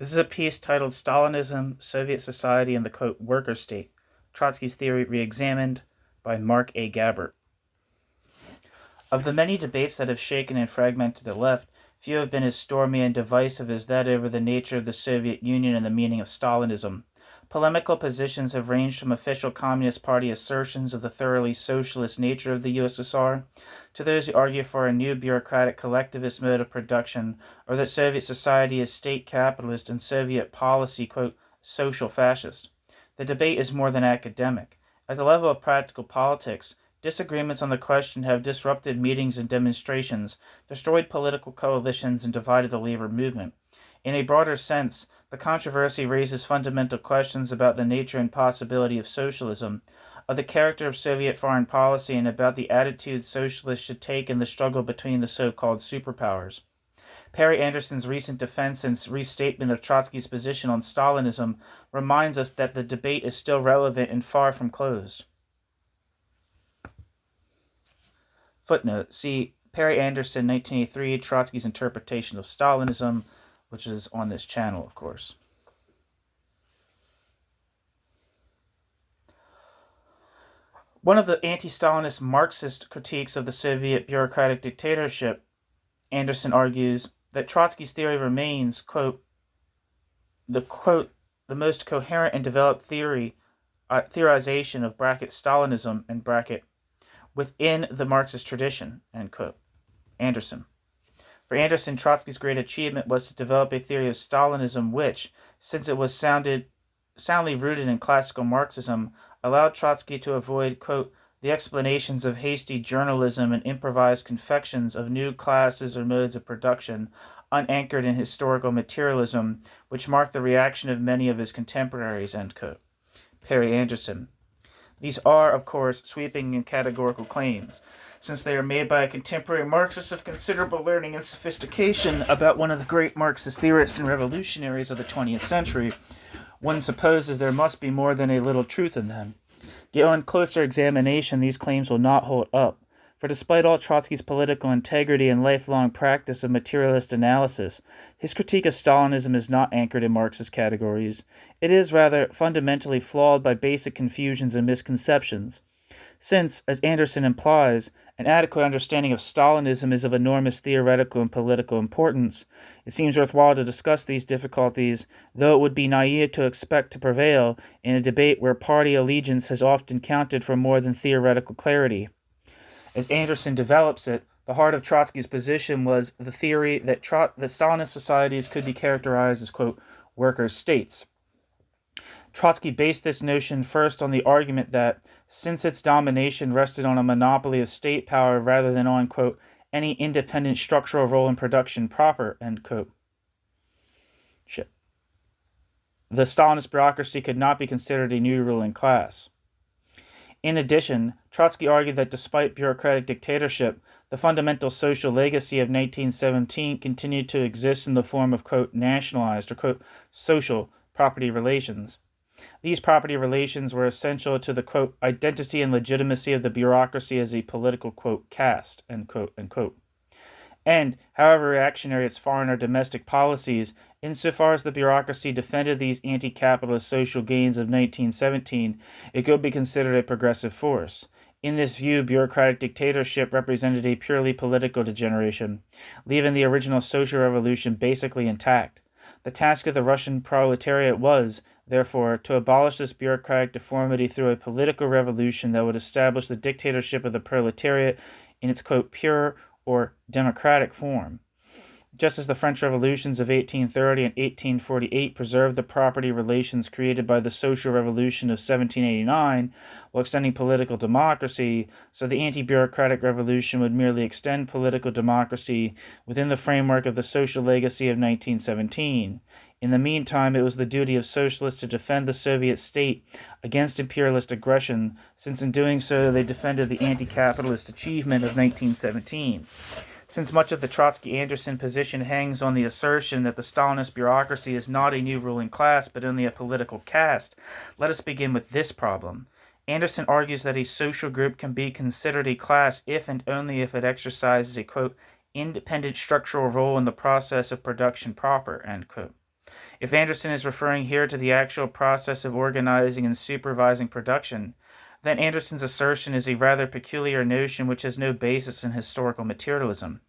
This is a piece titled Stalinism, Soviet Society, and the quote, Worker State, Trotsky's Theory Reexamined by Mark A. Gabbert. Of the many debates that have shaken and fragmented the left, few have been as stormy and divisive as that over the nature of the Soviet Union and the meaning of Stalinism. Polemical positions have ranged from official Communist Party assertions of the thoroughly socialist nature of the USSR to those who argue for a new bureaucratic collectivist mode of production, or that Soviet society is state capitalist and Soviet policy, quote, social fascist. The debate is more than academic. At the level of practical politics, disagreements on the question have disrupted meetings and demonstrations, destroyed political coalitions, and divided the labor movement. In a broader sense, the controversy raises fundamental questions about the nature and possibility of socialism, of the character of Soviet foreign policy, and about the attitude socialists should take in the struggle between the so-called superpowers. Perry Anderson's recent defense and restatement of Trotsky's position on Stalinism reminds us that the debate is still relevant and far from closed. Footnote: see Perry Anderson, 1983, Trotsky's Interpretation of Stalinism, which is on this channel, of course. One of the anti-Stalinist Marxist critiques of the Soviet bureaucratic dictatorship, Anderson argues that Trotsky's theory remains, quote, the most coherent and developed theorization of Stalinism and within the Marxist tradition, end quote. Anderson. For Anderson, Trotsky's great achievement was to develop a theory of Stalinism which, since it was soundly rooted in classical Marxism, allowed Trotsky to avoid, quote, the explanations of hasty journalism and improvised confections of new classes or modes of production, unanchored in historical materialism, which marked the reaction of many of his contemporaries, end quote. Perry Anderson. These are, of course, sweeping and categorical claims, since they are made by a contemporary Marxist of considerable learning and sophistication about one of the great Marxist theorists and revolutionaries of the 20th century. One supposes there must be more than a little truth in them. Yet on closer examination, these claims will not hold up, for despite all Trotsky's political integrity and lifelong practice of materialist analysis, his critique of Stalinism is not anchored in Marxist categories. It is, rather, fundamentally flawed by basic confusions and misconceptions. Since, as Anderson implies, an adequate understanding of Stalinism is of enormous theoretical and political importance, it seems worthwhile to discuss these difficulties, though it would be naive to expect to prevail in a debate where party allegiance has often counted for more than theoretical clarity. As Anderson develops it, the heart of Trotsky's position was the theory that Stalinist societies could be characterized as, quote, worker states. Trotsky based this notion first on the argument that, since its domination rested on a monopoly of state power rather than on, quote, any independent structural role in production proper, end quote, the Stalinist bureaucracy could not be considered a new ruling class. In addition, Trotsky argued that despite bureaucratic dictatorship, the fundamental social legacy of 1917 continued to exist in the form of, quote, nationalized or, quote, social property relations. These property relations were essential to the, quote, identity and legitimacy of the bureaucracy as a political, quote, caste, end quote, end quote. And, however reactionary its foreign or domestic policies, insofar as the bureaucracy defended these anti-capitalist social gains of 1917, it could be considered a progressive force. In this view, bureaucratic dictatorship represented a purely political degeneration, leaving the original social revolution basically intact. The task of the Russian proletariat was, therefore, to abolish this bureaucratic deformity through a political revolution that would establish the dictatorship of the proletariat in its, quote, pure or democratic form. Just as the French revolutions of 1830 and 1848 preserved the property relations created by the social revolution of 1789 while extending political democracy, so the anti-bureaucratic revolution would merely extend political democracy within the framework of the social legacy of 1917. In the meantime, it was the duty of socialists to defend the Soviet state against imperialist aggression, since in doing so they defended the anti-capitalist achievement of 1917. Since much of the Trotsky-Anderson position hangs on the assertion that the Stalinist bureaucracy is not a new ruling class but only a political caste, let us begin with this problem. Anderson argues that a social group can be considered a class if and only if it exercises a, quote, independent structural role in the process of production proper, end quote. If Anderson is referring here to the actual process of organizing and supervising production, then Anderson's assertion is a rather peculiar notion which has no basis in historical materialism.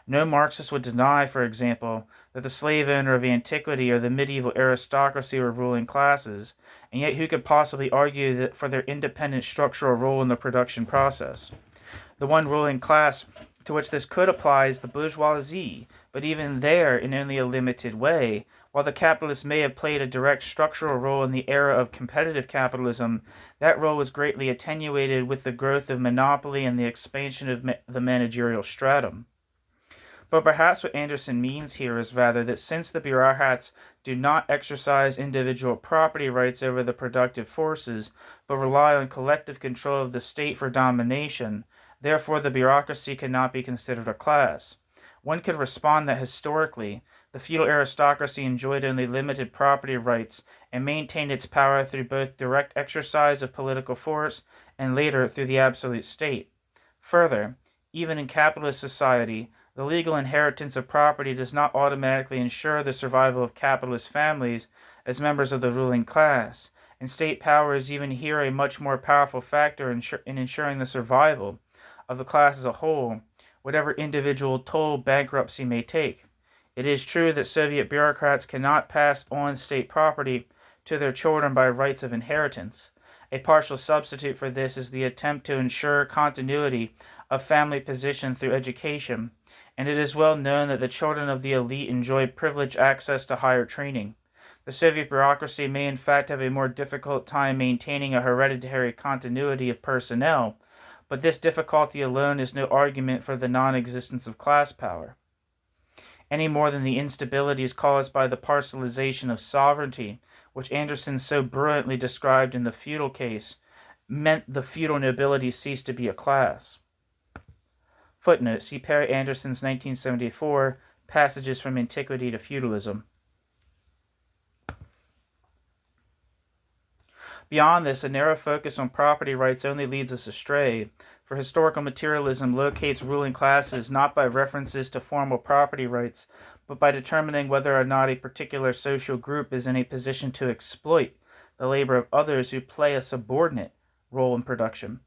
No Marxist would deny, for example, that the slave owner of antiquity or the medieval aristocracy were ruling classes, and yet who could possibly argue that for their independent structural role in the production process? The one ruling class to which this could apply is the bourgeoisie, but even there in only a limited way. While the capitalists may have played a direct structural role in the era of competitive capitalism, that role was greatly attenuated with the growth of monopoly and the expansion of the managerial stratum. But perhaps what Anderson means here is rather that since the bureaucrats do not exercise individual property rights over the productive forces, but rely on collective control of the state for domination, therefore the bureaucracy cannot be considered a class. One could respond that historically, the feudal aristocracy enjoyed only limited property rights and maintained its power through both direct exercise of political force and later through the absolute state. Further, even in capitalist society, the legal inheritance of property does not automatically ensure the survival of capitalist families as members of the ruling class, and state power is even here a much more powerful factor in ensuring the survival of the class as a whole, whatever individual toll bankruptcy may take. It is true that Soviet bureaucrats cannot pass on state property to their children by rights of inheritance. A partial substitute for this is the attempt to ensure continuity of family position through education, and it is well known that the children of the elite enjoy privileged access to higher training. The Soviet bureaucracy may in fact have a more difficult time maintaining a hereditary continuity of personnel, but this difficulty alone is no argument for the non-existence of class power, any more than the instabilities caused by the parcelization of sovereignty, which Anderson so brilliantly described in the feudal case, meant the feudal nobility ceased to be a class. Footnote: see Perry Anderson's 1974 Passages from Antiquity to Feudalism. Beyond this, a narrow focus on property rights only leads us astray, for historical materialism locates ruling classes not by references to formal property rights, but by determining whether or not a particular social group is in a position to exploit the labor of others who play a subordinate role in production.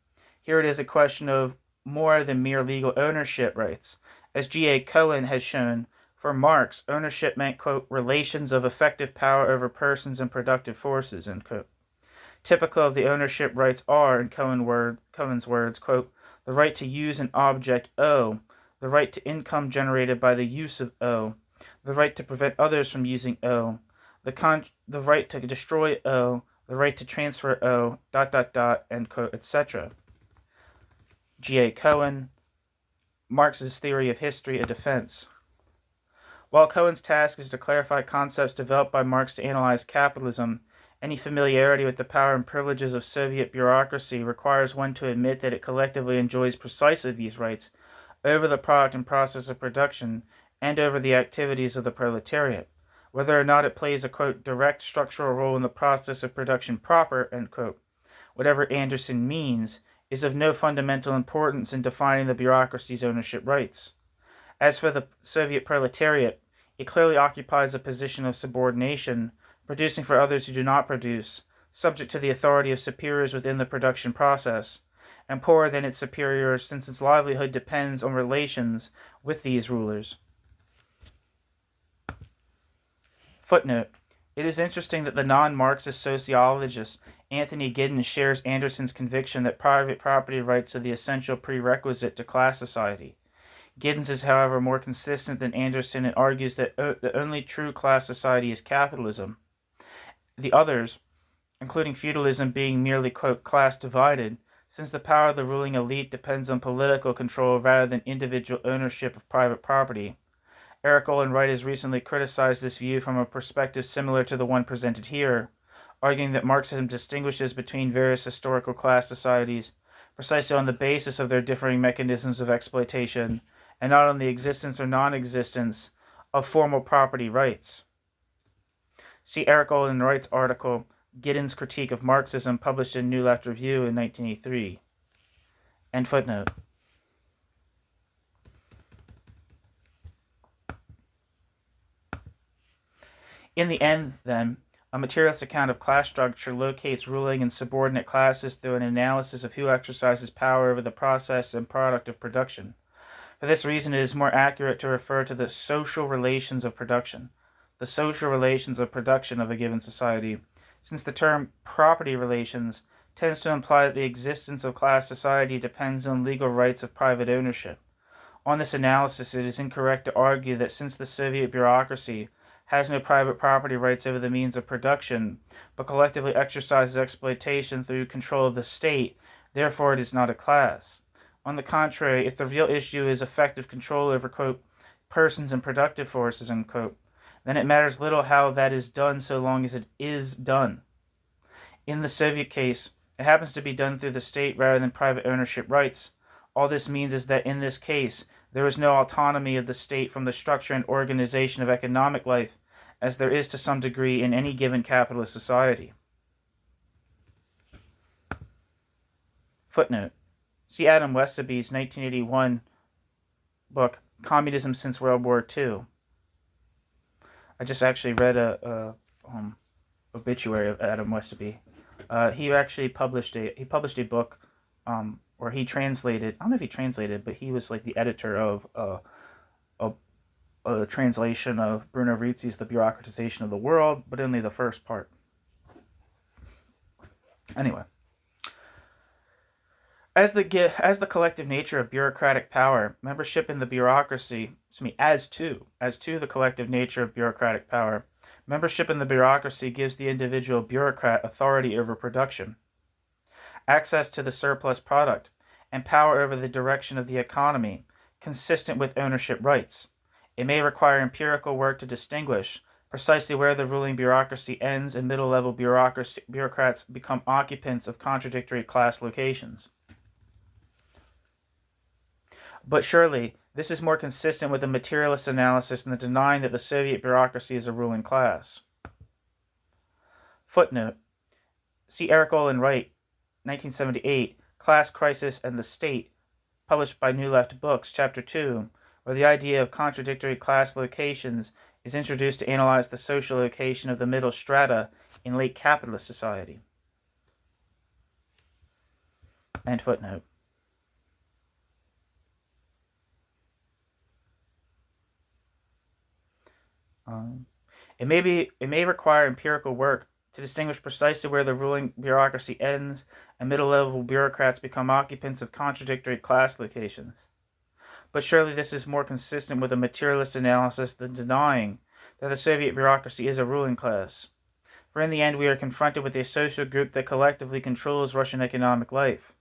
Here it is a question of more than mere legal ownership rights. As G.A. Cohen has shown, for Marx, ownership meant, quote, relations of effective power over persons and productive forces, end quote. Typical of the ownership rights are, in Cohen's words, quote, the right to use an object O, the right to income generated by the use of O, the right to prevent others from using O, the right to destroy O, the right to transfer O, ... end quote, etc. G.A. Cohen, Marx's Theory of History, a Defense. While Cohen's task is to clarify concepts developed by Marx to analyze capitalism, any familiarity with the power and privileges of Soviet bureaucracy requires one to admit that it collectively enjoys precisely these rights over the product and process of production and over the activities of the proletariat. Whether or not it plays a, quote, direct structural role in the process of production proper, end quote, whatever Anderson means, is of no fundamental importance in defining the bureaucracy's ownership rights. As for the Soviet proletariat, it clearly occupies a position of subordination, producing for others who do not produce, subject to the authority of superiors within the production process, and poorer than its superiors since its livelihood depends on relations with these rulers. Footnote: it is interesting that the non-Marxist sociologist Anthony Giddens shares Anderson's conviction that private property rights are the essential prerequisite to class society. Giddens is, however, more consistent than Anderson and argues that the only true class society is capitalism. The others, including feudalism, being merely, quote, class divided, since the power of the ruling elite depends on political control rather than individual ownership of private property. Eric Olin Wright has recently criticized this view from a perspective similar to the one presented here, arguing that Marxism distinguishes between various historical class societies precisely on the basis of their differing mechanisms of exploitation, and not on the existence or non-existence of formal property rights. See Eric Olin Wright's article, Giddens' Critique of Marxism, published in New Left Review in 1983. End footnote. In the end, then, a materialist account of class structure locates ruling and subordinate classes through an analysis of who exercises power over the process and product of production. For this reason, it is more accurate to refer to the social relations of production, the social relations of production of a given society, since the term property relations tends to imply that the existence of class society depends on legal rights of private ownership. On this analysis, it is incorrect to argue that since the Soviet bureaucracy has no private property rights over the means of production, but collectively exercises exploitation through control of the state, therefore it is not a class. On the contrary, if the real issue is effective control over, quote, persons and productive forces, unquote, then it matters little how that is done so long as it is done. In the Soviet case, it happens to be done through the state rather than private ownership rights. All this means is that in this case, there is no autonomy of the state from the structure and organization of economic life, as there is to some degree in any given capitalist society. Footnote. See Adam Westoby's 1981 book, Communism Since World War II. I just actually read a obituary of Adam Westoby. He actually published a book where he translated, I don't know if he translated, but he was like the editor of a translation of Bruno Rizzi's The Bureaucratization of the World, but only the first part. Anyway. As the collective nature of bureaucratic power, membership in the bureaucracy, as to the collective nature of bureaucratic power, membership in the bureaucracy gives the individual bureaucrat authority over production, access to the surplus product, and power over the direction of the economy, consistent with ownership rights. It may require empirical work to distinguish precisely where the ruling bureaucracy ends and middle-level bureaucrats become occupants of contradictory class locations. But surely, this is more consistent with the materialist analysis than the denying that the Soviet bureaucracy is a ruling class. Footnote. See Eric Olin Wright, 1978, Class Crisis and the State, published by New Left Books, Chapter 2, where the idea of contradictory class locations is introduced to analyze the social location of the middle strata in late capitalist society. End footnote. It may require empirical work to distinguish precisely where the ruling bureaucracy ends and middle-level bureaucrats become occupants of contradictory class locations. But surely this is more consistent with a materialist analysis than denying that the Soviet bureaucracy is a ruling class. For in the end, we are confronted with a social group that collectively controls Russian economic life,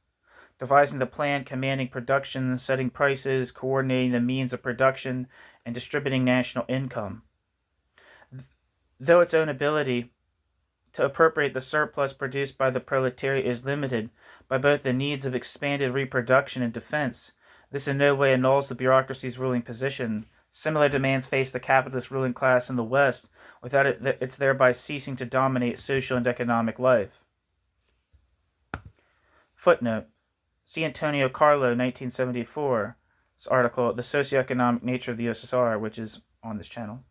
devising the plan, commanding production, setting prices, coordinating the means of production, and distributing national income. Though its own ability to appropriate the surplus produced by the proletariat is limited by both the needs of expanded reproduction and defense, this in no way annuls the bureaucracy's ruling position. Similar demands face the capitalist ruling class in the West without its thereby ceasing to dominate social and economic life. Footnote. See Antonio Carlo, 1974's article, The Socioeconomic Nature of the USSR, which is on this channel.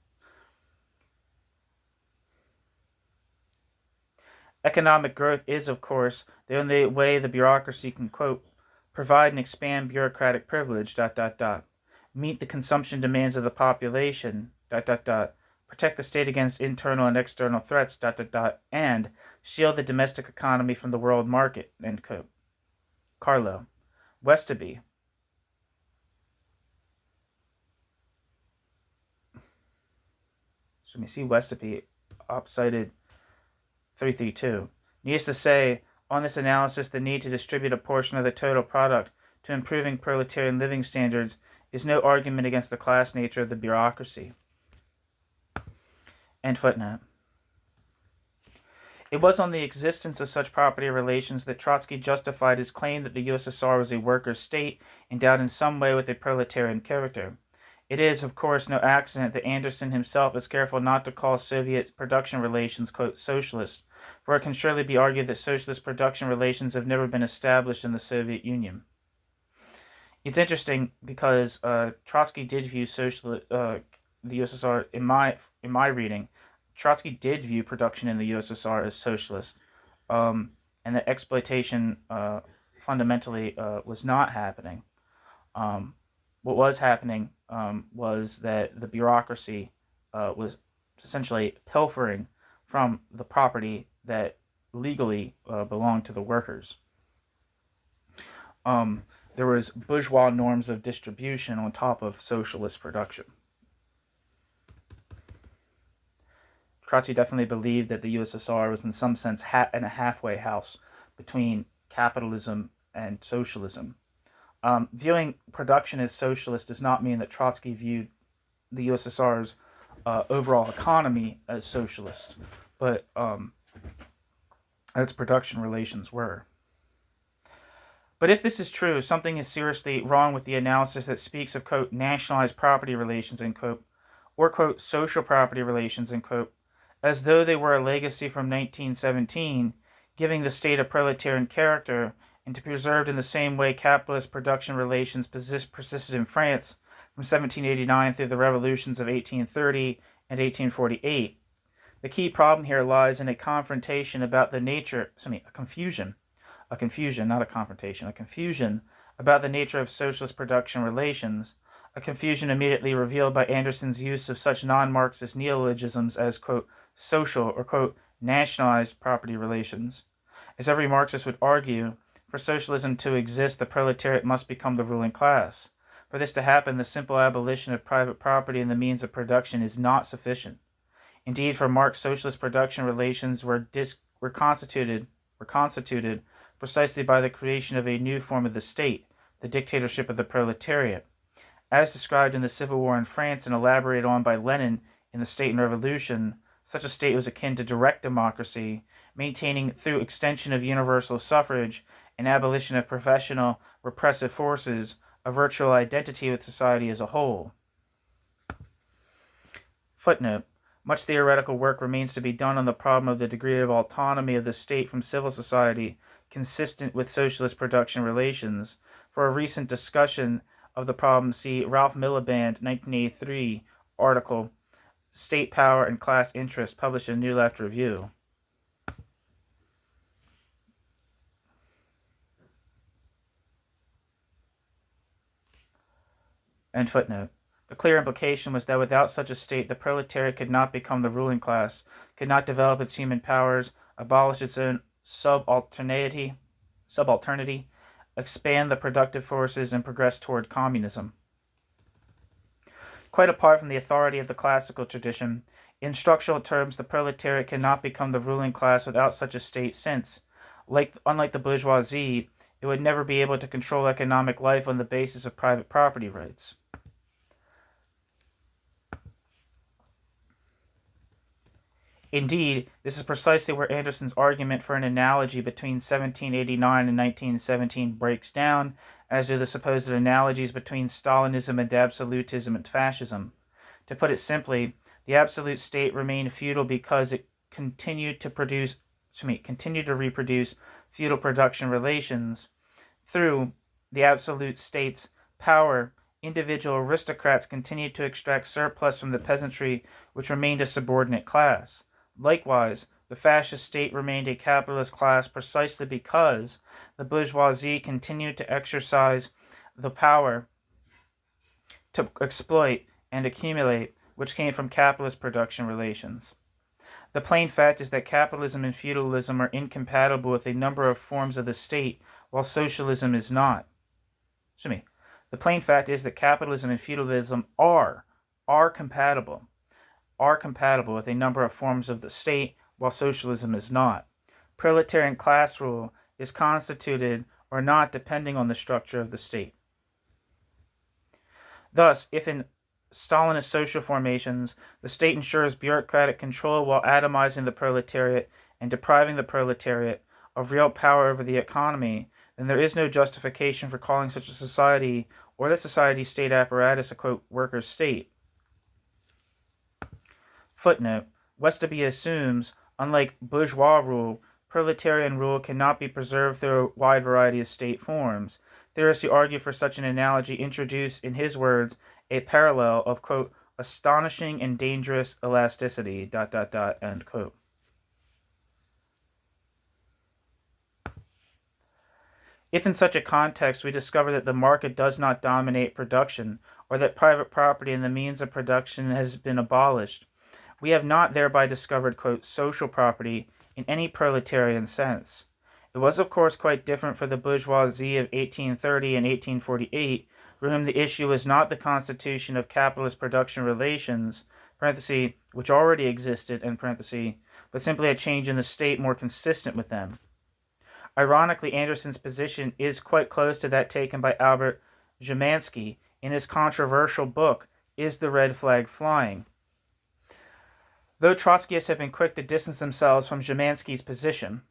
Economic growth is, of course, the only way the bureaucracy can, quote, provide and expand bureaucratic privilege, meet the consumption demands of the population, protect the state against internal and external threats, and shield the domestic economy from the world market, end quote. Carlo. Westoby. So we see Westoby cited 332. Needless to say, on this analysis, the need to distribute a portion of the total product to improving proletarian living standards is no argument against the class nature of the bureaucracy. End footnote. It was on the existence of such property relations that Trotsky justified his claim that the USSR was a workers' state endowed in some way with a proletarian character. It is, of course, no accident that Anderson himself is careful not to call Soviet production relations, quote, socialist, for it can surely be argued that socialist production relations have never been established in the Soviet Union. It's interesting because Trotsky did view the USSR, in my reading, Trotsky did view production in the USSR as socialist, and that exploitation fundamentally was not happening. What was happening was that the bureaucracy was essentially pilfering from the property that legally belonged to the workers. There was bourgeois norms of distribution on top of socialist production. Trotsky definitely believed that the USSR was in some sense in a halfway house between capitalism and socialism. Viewing production as socialist does not mean that Trotsky viewed the USSR's overall economy as socialist, but its production relations were. But if this is true, something is seriously wrong with the analysis that speaks of, quote, nationalized property relations, end quote, or, quote, social property relations, end quote, as though they were a legacy from 1917, giving the state a proletarian character, and to be preserved in the same way capitalist production relations persisted in France from 1789 through the revolutions of 1830 and 1848. The key problem here lies in a confusion about the nature about the nature of socialist production relations, a confusion immediately revealed by Anderson's use of such non-Marxist neologisms as, quote, social or, quote, nationalized property relations. As every Marxist would argue, for socialism to exist, the proletariat must become the ruling class. For this to happen, the simple abolition of private property and the means of production is not sufficient. Indeed, for Marx, socialist production relations were constituted precisely by the creation of a new form of the state, the dictatorship of the proletariat. As described in the Civil War in France and elaborated on by Lenin in The State and Revolution, such a state was akin to direct democracy, maintaining through extension of universal suffrage and abolition of professional repressive forces a virtual identity with society as a whole. Footnote. Much theoretical work remains to be done on the problem of the degree of autonomy of the state from civil society consistent with socialist production relations. For a recent discussion of the problem, see Ralph Miliband, 1983, article, State Power and Class Interest, published in New Left Review. End footnote. The clear implication was that without such a state, the proletariat could not become the ruling class, could not develop its human powers, abolish its own subalternity, expand the productive forces, and progress toward communism. Quite apart from the authority of the classical tradition, in structural terms, the proletariat cannot become the ruling class without such a state since, unlike the bourgeoisie, it would never be able to control economic life on the basis of private property rights. Indeed, this is precisely where Anderson's argument for an analogy between 1789 and 1917 breaks down, as do the supposed analogies between Stalinism and absolutism and fascism. To put it simply, the absolute state remained feudal because it continued to reproduce feudal production relations. Through the absolute state's power, individual aristocrats continued to extract surplus from the peasantry, which remained a subordinate class. Likewise, the fascist state remained a capitalist class precisely because the bourgeoisie continued to exercise the power to exploit and accumulate, which came from capitalist production relations. The plain fact is that capitalism and feudalism are incompatible with a number of forms of the state, while socialism is not. The plain fact is that capitalism and feudalism are compatible with a number of forms of the state, while socialism is not. Proletarian class rule is constituted or not depending on the structure of the state. Thus, if in Stalinist social formations, the state ensures bureaucratic control while atomizing the proletariat and depriving the proletariat of real power over the economy, then there is no justification for calling such a society or the society's state apparatus a, quote, workers' state. Footnote. Westerby assumes, unlike bourgeois rule, proletarian rule cannot be preserved through a wide variety of state forms. Theorists who argue for such an analogy introduce, in his words, a parallel of, quote, astonishing and dangerous elasticity, ... end quote. If in such a context we discover that the market does not dominate production, or that private property and the means of production has been abolished, we have not thereby discovered, quote, social property in any proletarian sense. It was, of course, quite different for the bourgeoisie of 1830 and 1848, for whom the issue was not the constitution of capitalist production relations, which already existed, but simply a change in the state more consistent with them. Ironically, Anderson's position is quite close to that taken by Albert Szymanski in his controversial book, Is the Red Flag Flying? Though Trotskyists have been quick to distance themselves from Szymanski's position.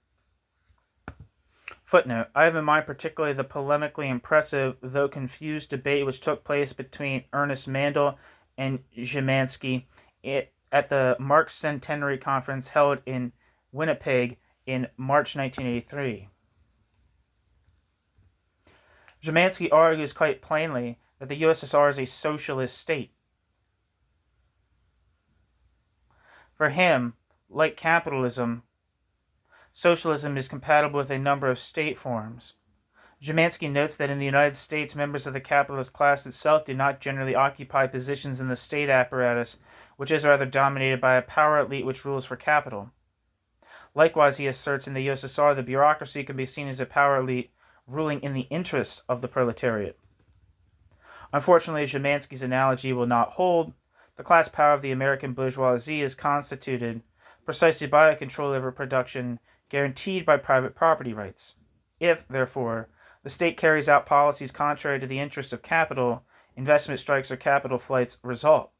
Footnote, I have in mind particularly the polemically impressive, though confused, debate which took place between Ernest Mandel and Szymanski at the Marx Centenary Conference held in Winnipeg in March 1983. Szymanski argues quite plainly that the USSR is a socialist state. For him, like capitalism, socialism is compatible with a number of state forms. Szymanski notes that in the United States, members of the capitalist class itself do not generally occupy positions in the state apparatus, which is rather dominated by a power elite which rules for capital. Likewise, he asserts in the USSR, the bureaucracy can be seen as a power elite ruling in the interest of the proletariat. Unfortunately, Szymanski's analogy will not hold. The class power of the American bourgeoisie is constituted precisely by a control over production guaranteed by private property rights. If, therefore, the state carries out policies contrary to the interests of capital, investment strikes or capital flights result.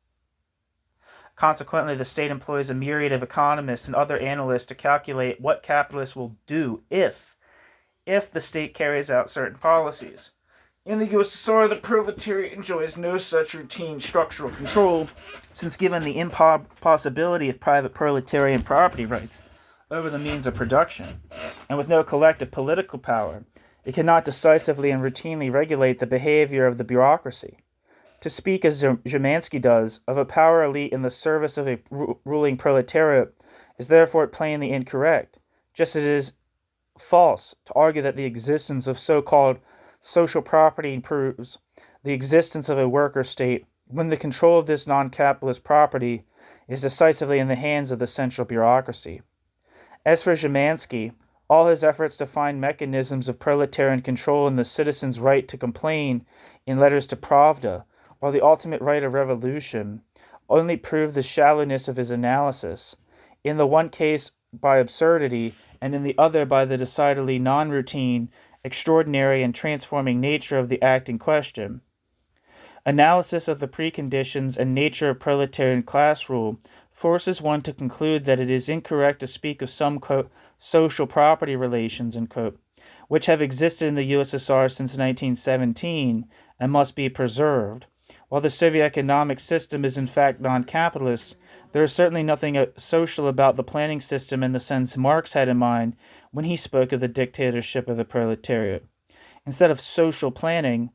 Consequently, the state employs a myriad of economists and other analysts to calculate what capitalists will do if the state carries out certain policies. In the USSR, the proletariat enjoys no such routine structural control, since given the impossibility of private proletarian property rights over the means of production, and with no collective political power, it cannot decisively and routinely regulate the behavior of the bureaucracy. To speak, as Szymanski does, of a power elite in the service of a ruling proletariat is therefore plainly incorrect, just as it is false to argue that the existence of so-called social property proves the existence of a worker state when the control of this non-capitalist property is decisively in the hands of the central bureaucracy. As for Szymanski, all his efforts to find mechanisms of proletarian control and the citizen's right to complain in letters to Pravda, or the ultimate right of revolution, only prove the shallowness of his analysis, in the one case by absurdity, and in the other by the decidedly non-routine, extraordinary, and transforming nature of the act in question. Analysis of the preconditions and nature of proletarian class rule forces one to conclude that it is incorrect to speak of some, quote, social property relations, unquote, which have existed in the USSR since 1917 and must be preserved. While the Soviet economic system is in fact non-capitalist, there is certainly nothing social about the planning system in the sense Marx had in mind when he spoke of the dictatorship of the proletariat. Instead of social planning,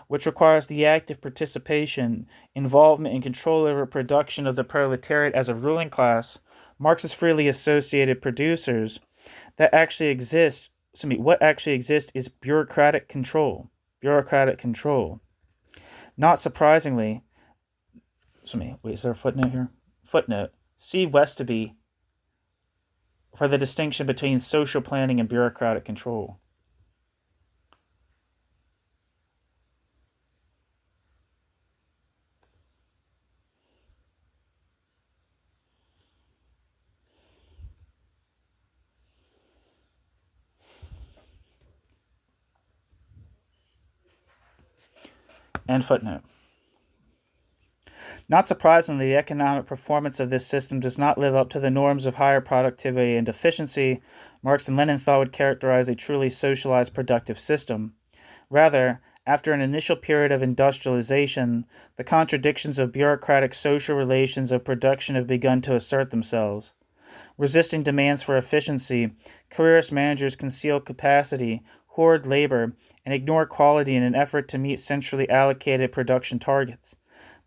which requires the active participation, involvement, and control over production of the proletariat as a ruling class, Marx's freely associated producers, what actually exists is bureaucratic control. Not surprisingly, is there a footnote here? Footnote. See Westaby for the distinction between social planning and bureaucratic control. End footnote. Not surprisingly, the economic performance of this system does not live up to the norms of higher productivity and efficiency Marx and Lenin thought would characterize a truly socialized productive system. Rather, after an initial period of industrialization, the contradictions of bureaucratic social relations of production have begun to assert themselves. Resisting demands for efficiency, careerist managers conceal capacity, hoard labor, and ignore quality in an effort to meet centrally allocated production targets.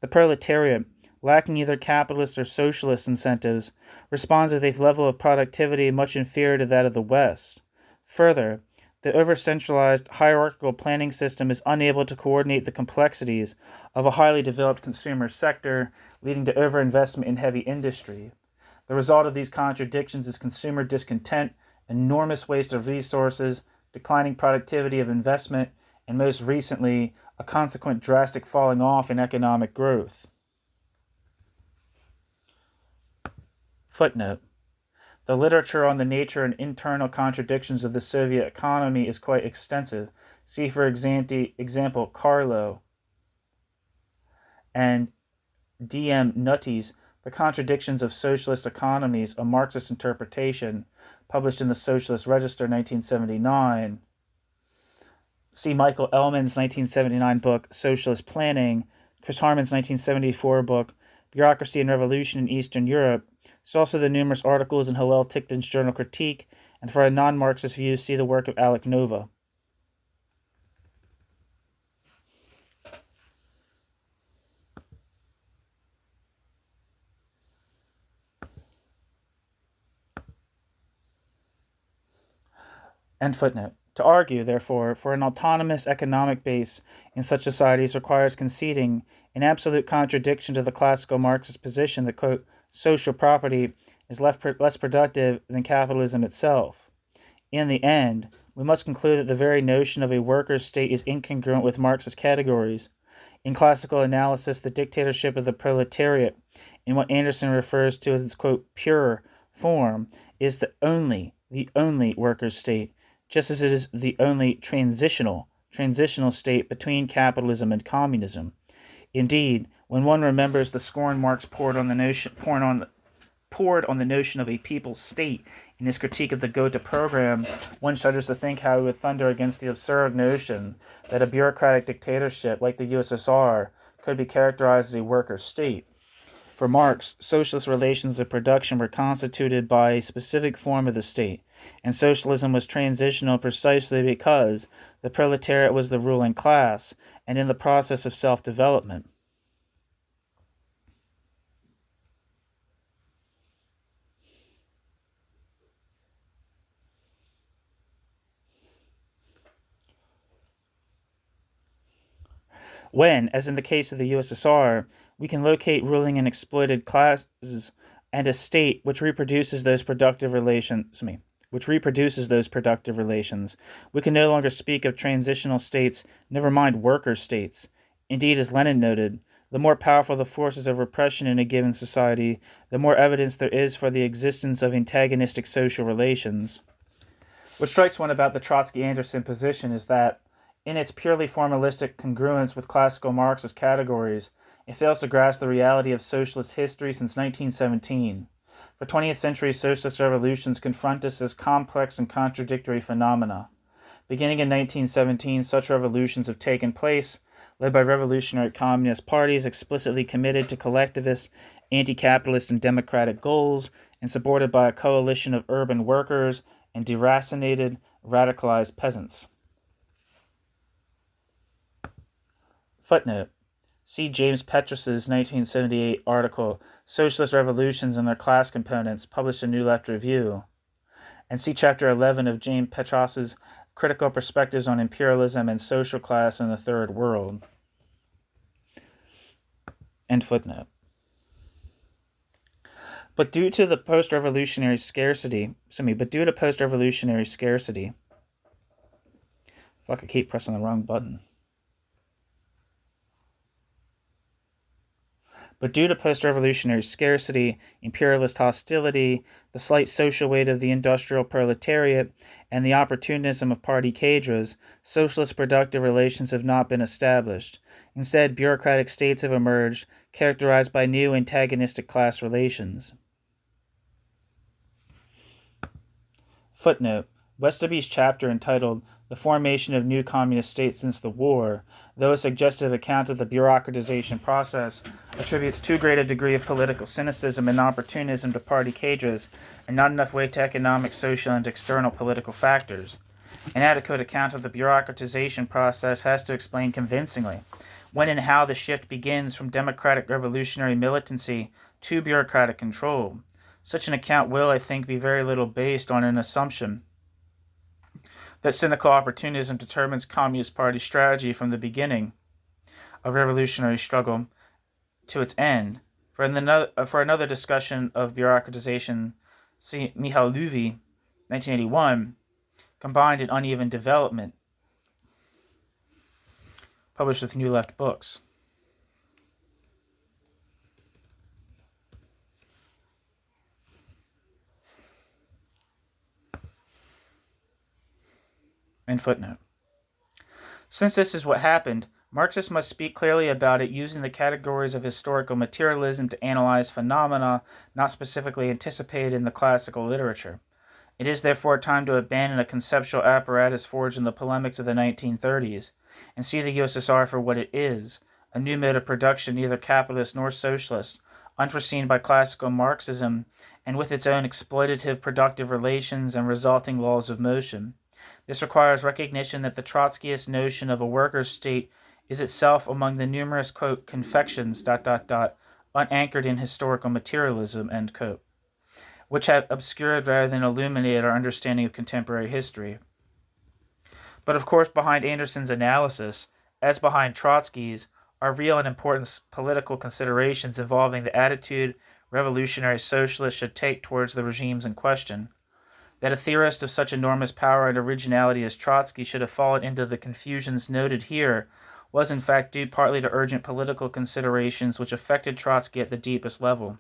The proletariat, lacking either capitalist or socialist incentives, responds with a level of productivity much inferior to that of the West. Further, the over-centralized hierarchical planning system is unable to coordinate the complexities of a highly developed consumer sector, leading to overinvestment in heavy industry. The result of these contradictions is consumer discontent, enormous waste of resources, declining productivity of investment, and most recently, a consequent drastic falling off in economic growth. Footnote. The literature on the nature and internal contradictions of the Soviet economy is quite extensive. See, for example, Carlo and D.M. Nutty's The Contradictions of Socialist Economies, a Marxist Interpretation, published in the Socialist Register, 1979. See Michael Ellman's 1979 book, Socialist Planning, Chris Harman's 1974 book, Bureaucracy and Revolution in Eastern Europe. See also the numerous articles in Hillel Tichton's Journal Critique, and for a non-Marxist view, see the work of Alec Nova. End footnote. To argue, therefore, for an autonomous economic base in such societies requires conceding, in absolute contradiction to the classical Marxist position, that, quote, social property is less productive than capitalism itself. In the end, we must conclude that the very notion of a workers' state is incongruent with Marxist categories. In classical analysis, the dictatorship of the proletariat, in what Anderson refers to as its, quote, pure form, is the only workers' state, just as it is the only transitional state between capitalism and communism. Indeed, when one remembers the scorn Marx poured on the notion of a people's state in his critique of the Gotha program, one shudders to think how he would thunder against the absurd notion that a bureaucratic dictatorship like the USSR could be characterized as a worker state. For Marx, socialist relations of production were constituted by a specific form of the state, and socialism was transitional precisely because the proletariat was the ruling class and in the process of self-development. When, as in the case of the USSR, we can locate ruling and exploited classes and a state which reproduces those productive relations, we can no longer speak of transitional states, never mind worker states. Indeed, as Lenin noted, the more powerful the forces of repression in a given society, the more evidence there is for the existence of antagonistic social relations. What strikes one about the Trotsky-Anderson position is that, in its purely formalistic congruence with classical Marxist categories, it fails to grasp the reality of socialist history since 1917. For 20th century socialist revolutions confront us as complex and contradictory phenomena. Beginning in 1917, such revolutions have taken place, led by revolutionary communist parties explicitly committed to collectivist, anti-capitalist, and democratic goals, and supported by a coalition of urban workers and deracinated, radicalized peasants. Footnote. See James Petrus's 1978 article, Socialist Revolutions and Their Class Components, published in New Left Review, and see Chapter 11 of James Petrus's Critical Perspectives on Imperialism and Social Class in the Third World. End footnote. But due to post-revolutionary scarcity, I keep pressing the wrong button. But due to post-revolutionary scarcity, imperialist hostility, the slight social weight of the industrial proletariat, and the opportunism of party cadres, socialist productive relations have not been established. Instead, bureaucratic states have emerged, characterized by new antagonistic class relations. Footnote. Westerby's chapter entitled The Formation of New Communist States Since the War, though a suggestive account of the bureaucratization process, attributes too great a degree of political cynicism and opportunism to party cadres, and not enough weight to economic, social, and external political factors. An adequate account of the bureaucratization process has to explain convincingly when and how the shift begins from democratic revolutionary militancy to bureaucratic control. Such an account will, I think, be very little based on an assumption that cynical opportunism determines Communist Party strategy from the beginning of revolutionary struggle to its end. For another discussion of bureaucratization, see Michal Levy, 1981, Combined and Uneven Development, published with New Left Books. And footnote. Since this is what happened, Marxists must speak clearly about it using the categories of historical materialism to analyze phenomena not specifically anticipated in the classical literature. It is therefore time to abandon a conceptual apparatus forged in the polemics of the 1930s and see the USSR for what it is, a new mode of production neither capitalist nor socialist, unforeseen by classical Marxism, and with its own exploitative productive relations and resulting laws of motion. This requires recognition that the Trotskyist notion of a workers' state is itself among the numerous, quote, confections, unanchored in historical materialism, end quote, which have obscured rather than illuminated our understanding of contemporary history. But of course, behind Anderson's analysis, as behind Trotsky's, are real and important political considerations involving the attitude revolutionary socialists should take towards the regimes in question. That a theorist of such enormous power and originality as Trotsky should have fallen into the confusions noted here was in fact due partly to urgent political considerations which affected Trotsky at the deepest level.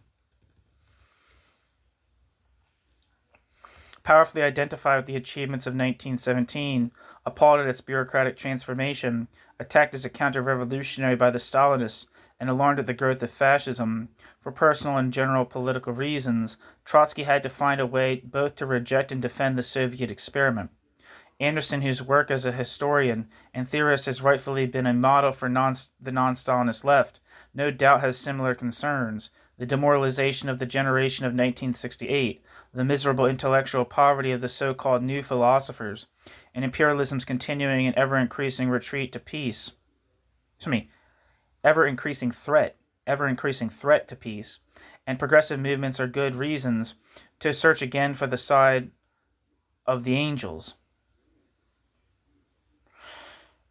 Powerfully identified with the achievements of 1917, appalled at its bureaucratic transformation, attacked as a counter-revolutionary by the Stalinists, and alarmed at the growth of fascism, for personal and general political reasons, Trotsky had to find a way both to reject and defend the Soviet experiment. Anderson, whose work as a historian and theorist has rightfully been a model for the non-Stalinist left, no doubt has similar concerns: the demoralization of the generation of 1968, the miserable intellectual poverty of the so-called new philosophers, and imperialism's continuing and ever-increasing retreat to peace. Ever-increasing threat to peace, and progressive movements are good reasons to search again for the side of the angels.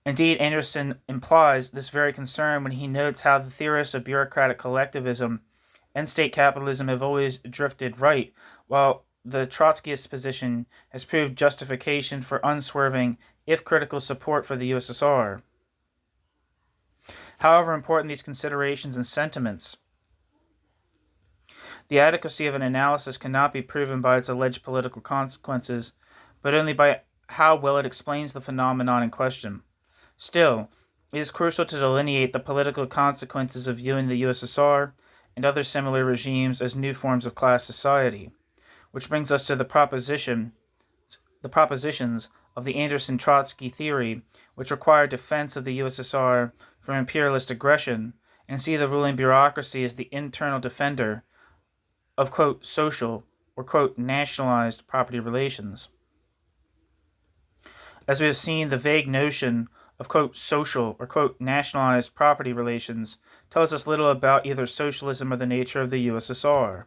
Indeed, Anderson implies this very concern when he notes how the theorists of bureaucratic collectivism and state capitalism have always drifted right, while the Trotskyist position has proved justification for unswerving, if critical, support for the USSR. However important these considerations and sentiments, the adequacy of an analysis cannot be proven by its alleged political consequences, but only by how well it explains the phenomenon in question. Still, it is crucial to delineate the political consequences of viewing the USSR and other similar regimes as new forms of class society, which brings us to the propositions of the Anderson-Trotsky theory, which require defense of the USSR from imperialist aggression, and see the ruling bureaucracy as the internal defender of, quote, social or, quote, nationalized property relations. As we have seen, the vague notion of, quote, social or, quote, nationalized property relations tells us little about either socialism or the nature of the USSR.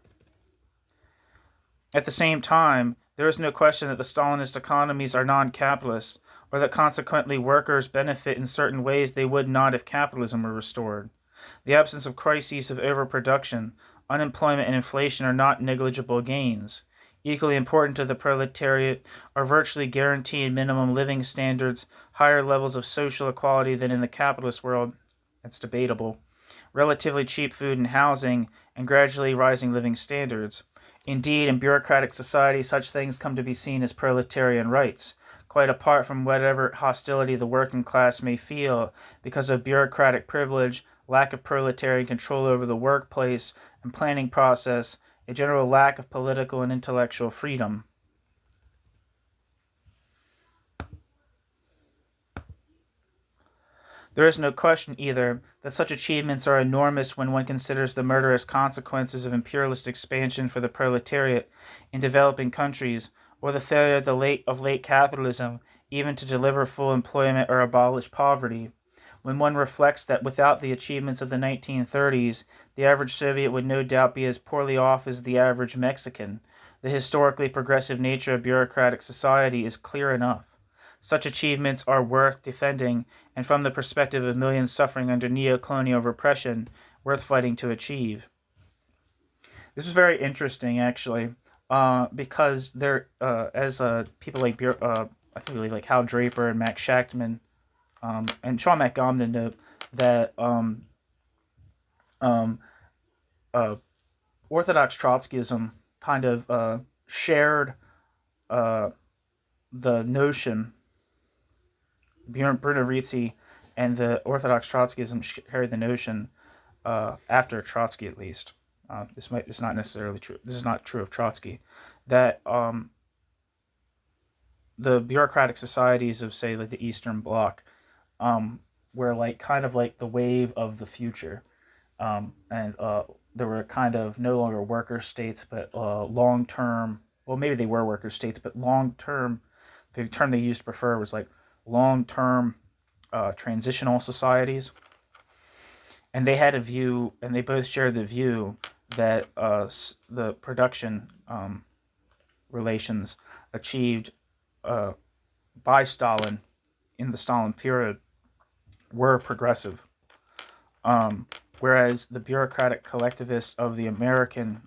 At the same time, there is no question that the Stalinist economies are non-capitalist, or that consequently workers benefit in certain ways they would not if capitalism were restored. The absence of crises of overproduction, unemployment, and inflation are not negligible gains. Equally important to the proletariat are virtually guaranteed minimum living standards, higher levels of social equality than in the capitalist world — that's debatable — relatively cheap food and housing, and gradually rising living standards. Indeed, in bureaucratic society, such things come to be seen as proletarian rights, quite apart from whatever hostility the working class may feel because of bureaucratic privilege, lack of proletarian control over the workplace and planning process, a general lack of political and intellectual freedom. There is no question, either, that such achievements are enormous when one considers the murderous consequences of imperialist expansion for the proletariat in developing countries, or the failure of late capitalism even to deliver full employment or abolish poverty, when one reflects that without the achievements of the 1930s, the average Soviet would no doubt be as poorly off as the average Mexican. The historically progressive nature of bureaucratic society is clear enough. Such achievements are worth defending, and from the perspective of millions suffering under neo-colonial repression, worth fighting to achieve. This is very interesting, actually, because there, as people like I think really like Hal Draper and Max Shachtman, and Sean McGomden note that Orthodox Trotskyism kind of shared the notion. Bruno Ricci and the Orthodox Trotskyism shared the notion after Trotsky, at least. It's not necessarily true. This is not true of Trotsky. That the bureaucratic societies of, say, like the Eastern Bloc, were like kind of like the wave of the future, and there were kind of no longer worker states, but long-term. Well, maybe they were worker states, but long-term. The term they used to prefer was like long-term transitional societies. And they had a view, and they both shared the view that the production relations achieved by Stalin in the Stalin period were progressive, whereas the bureaucratic collectivists of the American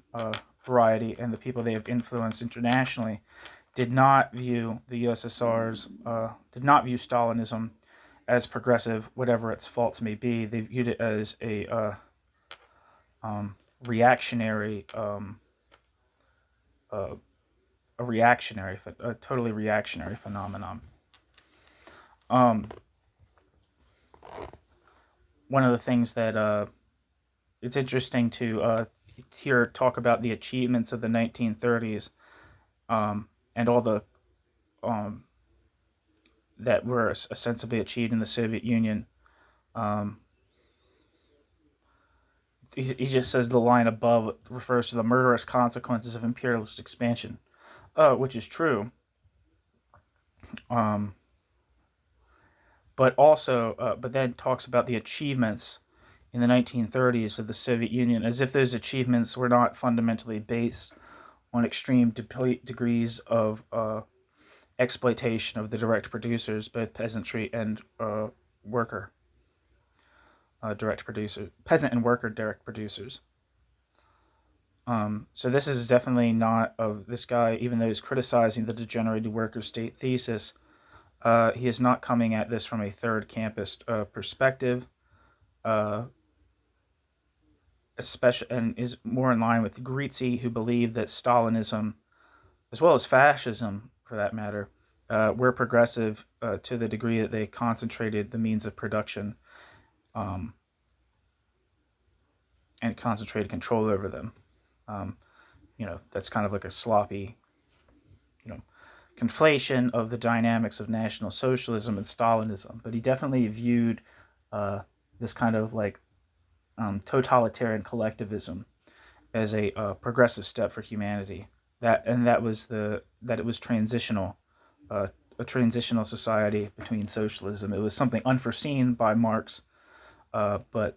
variety and the people they have influenced internationally did not view the USSR's, did not view Stalinism as progressive, whatever its faults may be. They viewed it as a reactionary, a totally reactionary phenomenon. One of the things that it's interesting to hear talk about the achievements of the 1930s, and all the that were ostensibly achieved in the Soviet Union. He just says the line above refers to the murderous consequences of imperialist expansion, which is true. But also, but then talks about the achievements in the 1930s of the Soviet Union, as if those achievements were not fundamentally based on extreme degrees of exploitation of the direct producers, both peasantry and worker direct producers, peasant and worker direct producers. So this is definitely not of this guy, even though he's criticizing the degenerated worker state thesis. He is not coming at this from a third campus perspective, especially, and is more in line with Grizzi, who believed that Stalinism, as well as fascism for that matter, were progressive to the degree that they concentrated the means of production and concentrated control over them. That's kind of like a sloppy, conflation of the dynamics of National Socialism and Stalinism. But he definitely viewed this kind of like totalitarian collectivism as a progressive step for humanity. That it was transitional, a transitional society between socialism. It was something unforeseen by Marx, but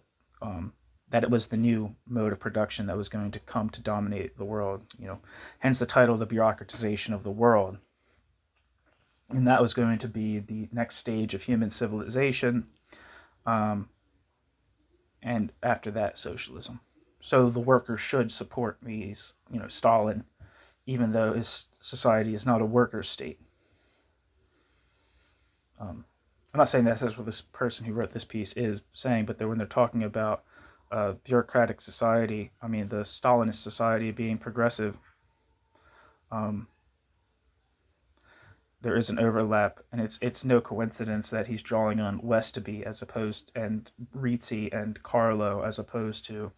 that it was the new mode of production that was going to come to dominate the world. Hence the title, The Bureaucratization of the World. And that was going to be the next stage of human civilization, and after that, socialism. So the workers should support these, Stalin, even though his society is not a worker state. I'm not saying that's what this person who wrote this piece is saying, but when they're talking about bureaucratic society, the Stalinist society being progressive, there is an overlap, and it's no coincidence that he's drawing on Westoby and Ricci and Carlo as opposed to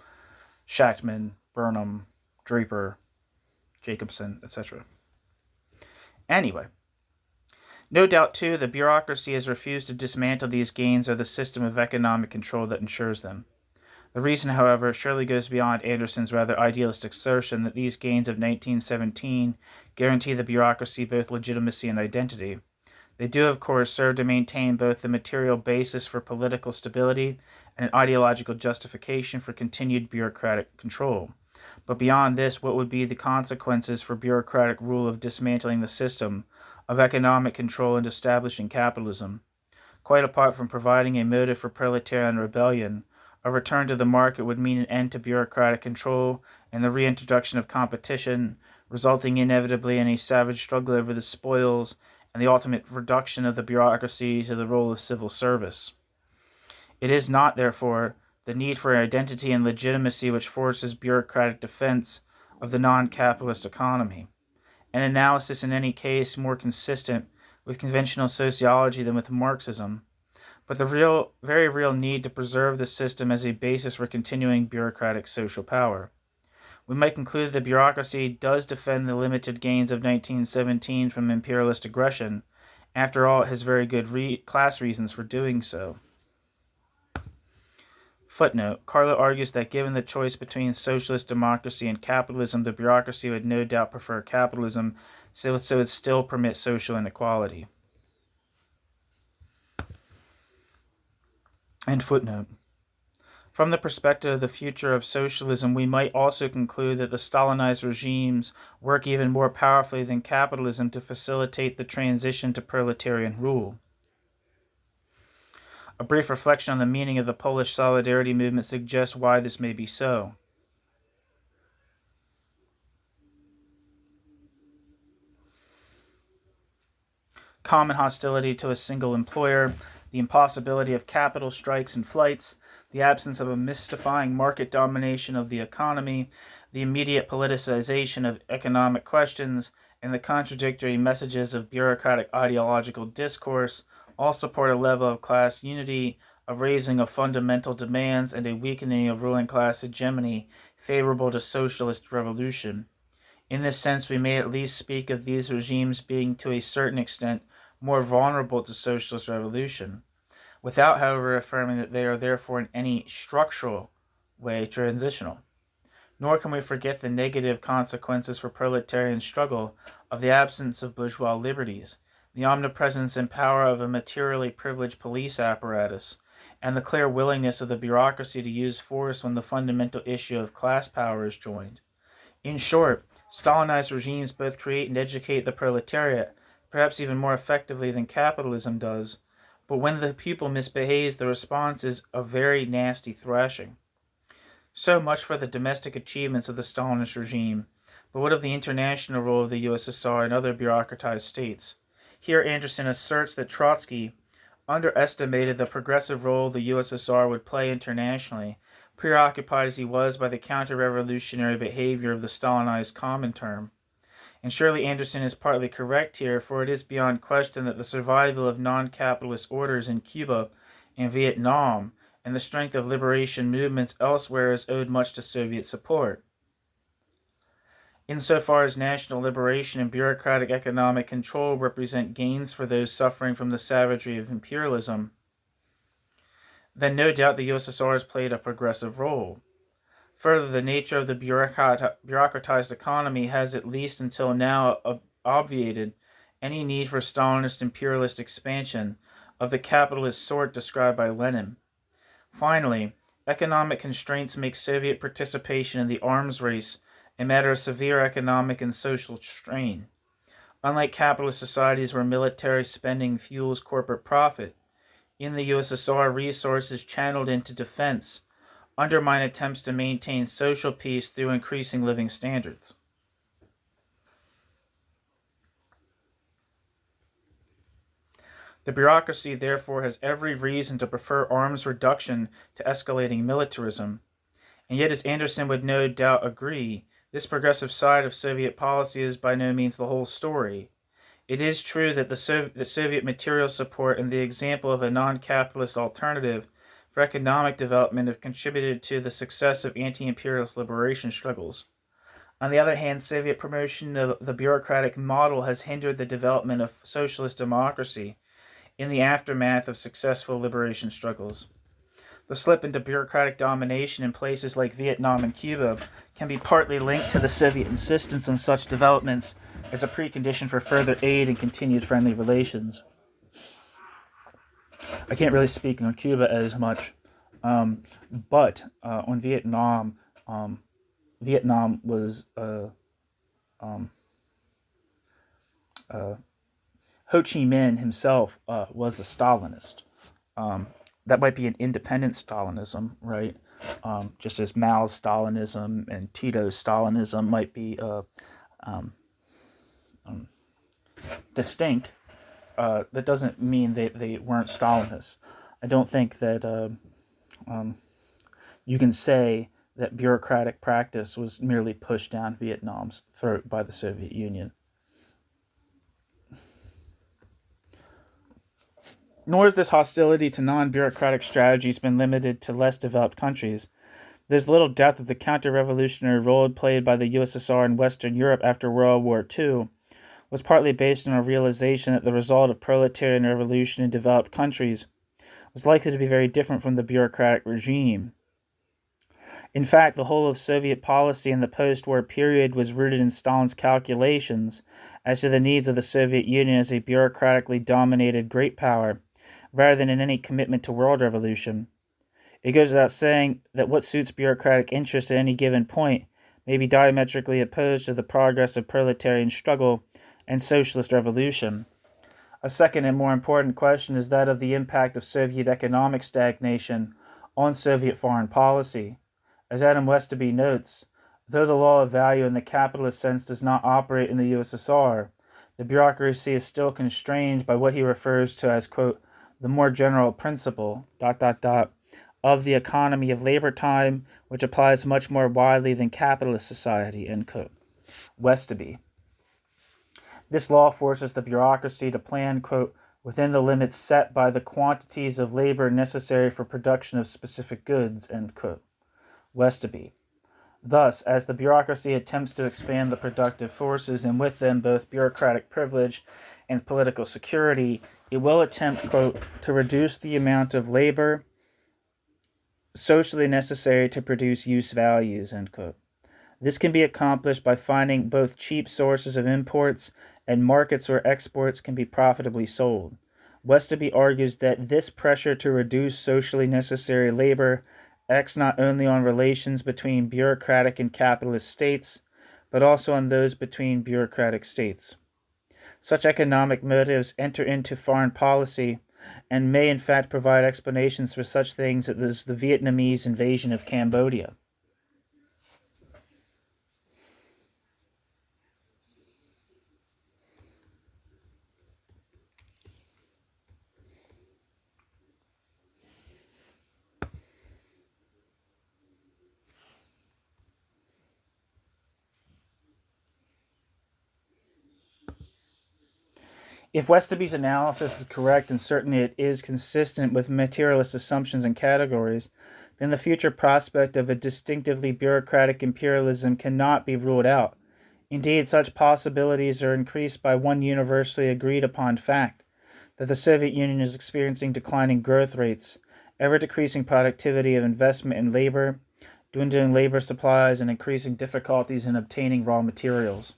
Shachtman, Burnham, Draper, Jacobson, etc. Anyway, no doubt too, the bureaucracy has refused to dismantle these gains or the system of economic control that ensures them. The reason, however, surely goes beyond Anderson's rather idealistic assertion that these gains of 1917 guarantee the bureaucracy both legitimacy and identity. They do, of course, serve to maintain both the material basis for political stability and an ideological justification for continued bureaucratic control. But beyond this, what would be the consequences for bureaucratic rule of dismantling the system of economic control and establishing capitalism? Quite apart from providing a motive for proletarian rebellion, a return to the market would mean an end to bureaucratic control and the reintroduction of competition, resulting inevitably in a savage struggle over the spoils and the ultimate reduction of the bureaucracy to the role of civil service. It is not, therefore, the need for identity and legitimacy which forces bureaucratic defense of the non-capitalist economy, an analysis in any case more consistent with conventional sociology than with Marxism, but the very real need to preserve the system as a basis for continuing bureaucratic social power. We might conclude that the bureaucracy does defend the limited gains of 1917 from imperialist aggression. After all, it has very good class reasons for doing so. Footnote: Carlo argues that given the choice between socialist democracy and capitalism, the bureaucracy would no doubt prefer capitalism, so it would still permit social inequality. End footnote. From the perspective of the future of socialism, we might also conclude that the Stalinized regimes work even more powerfully than capitalism to facilitate the transition to proletarian rule. A brief reflection on the meaning of the Polish Solidarity movement suggests why this may be so. Common hostility to a single employer, the impossibility of capital strikes and flights, the absence of a mystifying market domination of the economy, the immediate politicization of economic questions, and the contradictory messages of bureaucratic ideological discourse all support a level of class unity, a raising of fundamental demands, and a weakening of ruling class hegemony favorable to socialist revolution. In this sense, we may at least speak of these regimes being to a certain extent more vulnerable to socialist revolution, without, however, affirming that they are therefore in any structural way transitional. Nor can we forget the negative consequences for proletarian struggle of the absence of bourgeois liberties, the omnipresence and power of a materially privileged police apparatus, and the clear willingness of the bureaucracy to use force when the fundamental issue of class power is joined. In short, Stalinized regimes both create and educate the proletariat, perhaps even more effectively than capitalism does, but when the pupil misbehaves, the response is a very nasty thrashing. So much for the domestic achievements of the Stalinist regime, but what of the international role of the USSR and other bureaucratized states? Here Anderson asserts that Trotsky underestimated the progressive role the USSR would play internationally, preoccupied as he was by the counter-revolutionary behavior of the Stalinized Comintern. And surely Anderson is partly correct here, for it is beyond question that the survival of non-capitalist orders in Cuba and Vietnam and the strength of liberation movements elsewhere is owed much to Soviet support. Insofar as national liberation and bureaucratic economic control represent gains for those suffering from the savagery of imperialism, then no doubt the USSR has played a progressive role. Further, the nature of the bureaucratized economy has, at least until now, obviated any need for Stalinist imperialist expansion of the capitalist sort described by Lenin. Finally, economic constraints make Soviet participation in the arms race a matter of severe economic and social strain. Unlike capitalist societies where military spending fuels corporate profit, in the USSR, resources channeled into defense undermine attempts to maintain social peace through increasing living standards. The bureaucracy, therefore, has every reason to prefer arms reduction to escalating militarism, and yet, as Anderson would no doubt agree, this progressive side of Soviet policy is by no means the whole story. It is true that the Soviet material support and the example of a non-capitalist alternative for economic development have contributed to the success of anti-imperialist liberation struggles. On the other hand, Soviet promotion of the bureaucratic model has hindered the development of socialist democracy in the aftermath of successful liberation struggles. The slip into bureaucratic domination in places like Vietnam and Cuba can be partly linked to the Soviet insistence on such developments as a precondition for further aid and continued friendly relations. I can't really speak on Cuba as much, but on Vietnam, Vietnam was Ho Chi Minh himself was a Stalinist. Um, that might be an independent Stalinism, right? Just as Mao's Stalinism and Tito's Stalinism might be um, um, distinct. That doesn't mean they weren't Stalinists. I don't think that um, you can say that bureaucratic practice was merely pushed down Vietnam's throat by the Soviet Union. Nor has this hostility to non-bureaucratic strategies been limited to less developed countries. There's little doubt that the counter-revolutionary role played by the USSR in Western Europe after World War II was partly based on a realization that the result of proletarian revolution in developed countries was likely to be very different from the bureaucratic regime. In fact, the whole of Soviet policy in the post-war period was rooted in Stalin's calculations as to the needs of the Soviet Union as a bureaucratically dominated great power, rather than in any commitment to world revolution. It goes without saying that what suits bureaucratic interests at any given point may be diametrically opposed to the progress of proletarian struggle and socialist revolution. A second and more important question is that of the impact of Soviet economic stagnation on Soviet foreign policy. As Adam Westoby notes, though the law of value in the capitalist sense does not operate in the USSR, the bureaucracy is still constrained by what he refers to as, quote, the more general principle, of the economy of labor time, which applies much more widely than capitalist society, end quote. Westoby. This law forces the bureaucracy to plan, quote, within the limits set by the quantities of labor necessary for production of specific goods, end quote. Westoby. Thus, as the bureaucracy attempts to expand the productive forces and with them both bureaucratic privilege and political security, it will attempt, quote, to reduce the amount of labor socially necessary to produce use values, end quote. This can be accomplished by finding both cheap sources of imports and markets where exports can be profitably sold. Westoby argues that this pressure to reduce socially necessary labor acts not only on relations between bureaucratic and capitalist states, but also on those between bureaucratic states. Such economic motives enter into foreign policy and may in fact provide explanations for such things as the Vietnamese invasion of Cambodia. If Westoby's analysis is correct, and certainly it is consistent with materialist assumptions and categories, then the future prospect of a distinctively bureaucratic imperialism cannot be ruled out. Indeed, such possibilities are increased by one universally agreed upon fact, that the Soviet Union is experiencing declining growth rates, ever-decreasing productivity of investment in labor, dwindling labor supplies, and increasing difficulties in obtaining raw materials.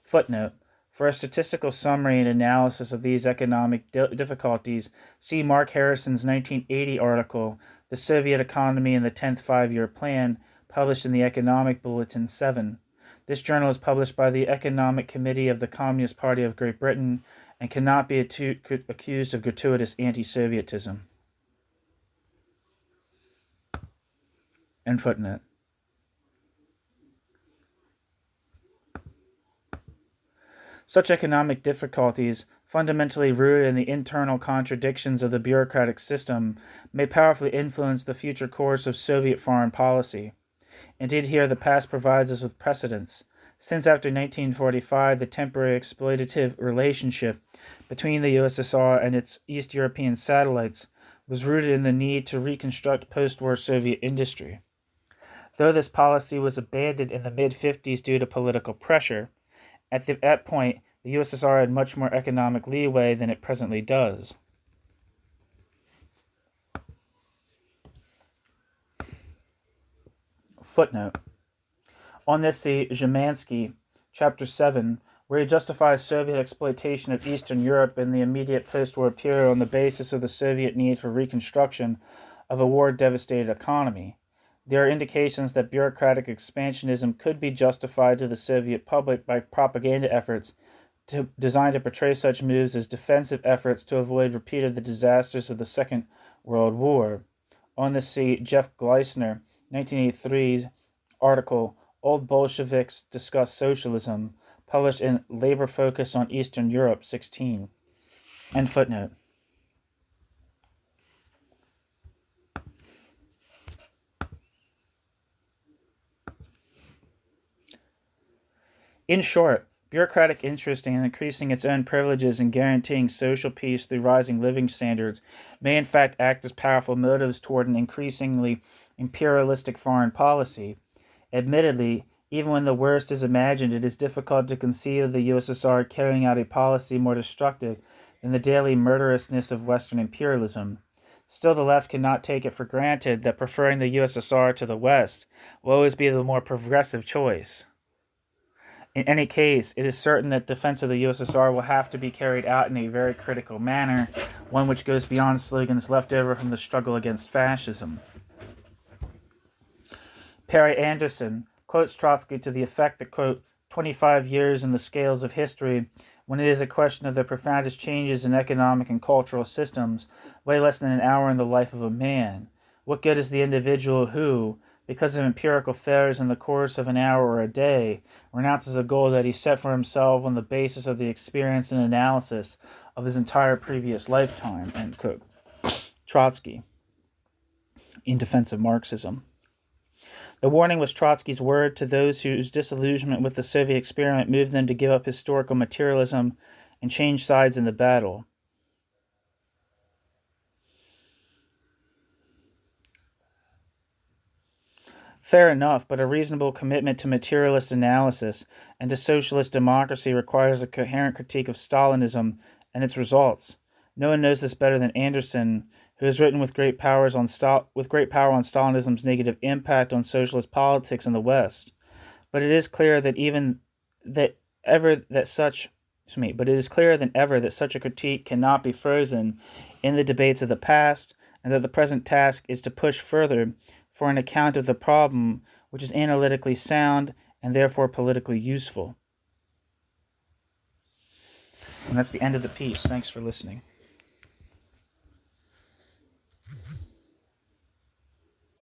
Footnote. For a statistical summary and analysis of these economic difficulties, see Mark Harrison's 1980 article, The Soviet Economy and the 10th Five-Year Plan, published in the Economic Bulletin 7. This journal is published by the Economic Committee of the Communist Party of Great Britain and cannot be accused of gratuitous anti-Sovietism. End footnote. Such economic difficulties, fundamentally rooted in the internal contradictions of the bureaucratic system, may powerfully influence the future course of Soviet foreign policy. Indeed, here the past provides us with precedents, since after 1945 the temporary exploitative relationship between the USSR and its East European satellites was rooted in the need to reconstruct post-war Soviet industry. Though this policy was abandoned in the mid-50s due to political pressure, at that point, the USSR had much more economic leeway than it presently does. Footnote. On this see Zemansky, Chapter 7, where he justifies Soviet exploitation of Eastern Europe in the immediate post-war period on the basis of the Soviet need for reconstruction of a war-devastated economy. There are indications that bureaucratic expansionism could be justified to the Soviet public by propaganda efforts designed to portray such moves as defensive efforts to avoid repeat of the disasters of the Second World War. On this, see Jeff Gleisner, 1983's article, Old Bolsheviks Discuss Socialism, published in Labor Focus on Eastern Europe, 16. End footnote. In short, bureaucratic interest in increasing its own privileges and guaranteeing social peace through rising living standards may in fact act as powerful motives toward an increasingly imperialistic foreign policy. Admittedly, even when the worst is imagined, it is difficult to conceive of the USSR carrying out a policy more destructive than the daily murderousness of Western imperialism. Still, the left cannot take it for granted that preferring the USSR to the West will always be the more progressive choice. In any case, it is certain that defense of the USSR will have to be carried out in a very critical manner, one which goes beyond slogans left over from the struggle against fascism. Perry Anderson quotes Trotsky to the effect that, quote, 25 years in the scales of history, when it is a question of the profoundest changes in economic and cultural systems, weigh less than an hour in the life of a man. What good is the individual who, because of empirical failures in the course of an hour or a day, renounces a goal that he set for himself on the basis of the experience and analysis of his entire previous lifetime, end quote. Trotsky, in defense of Marxism. The warning was Trotsky's word to those whose disillusionment with the Soviet experiment moved them to give up historical materialism and change sides in the battle. Fair enough, but a reasonable commitment to materialist analysis and to socialist democracy requires a coherent critique of Stalinism and its results. No one knows this better than Anderson, who has written with great power on Stalinism's negative impact on socialist politics in the West. But it is clearer than ever that such a critique cannot be frozen in the debates of the past, and that the present task is to push further for an account of the problem which is analytically sound and therefore politically useful. And that's the end of the piece. Thanks for listening.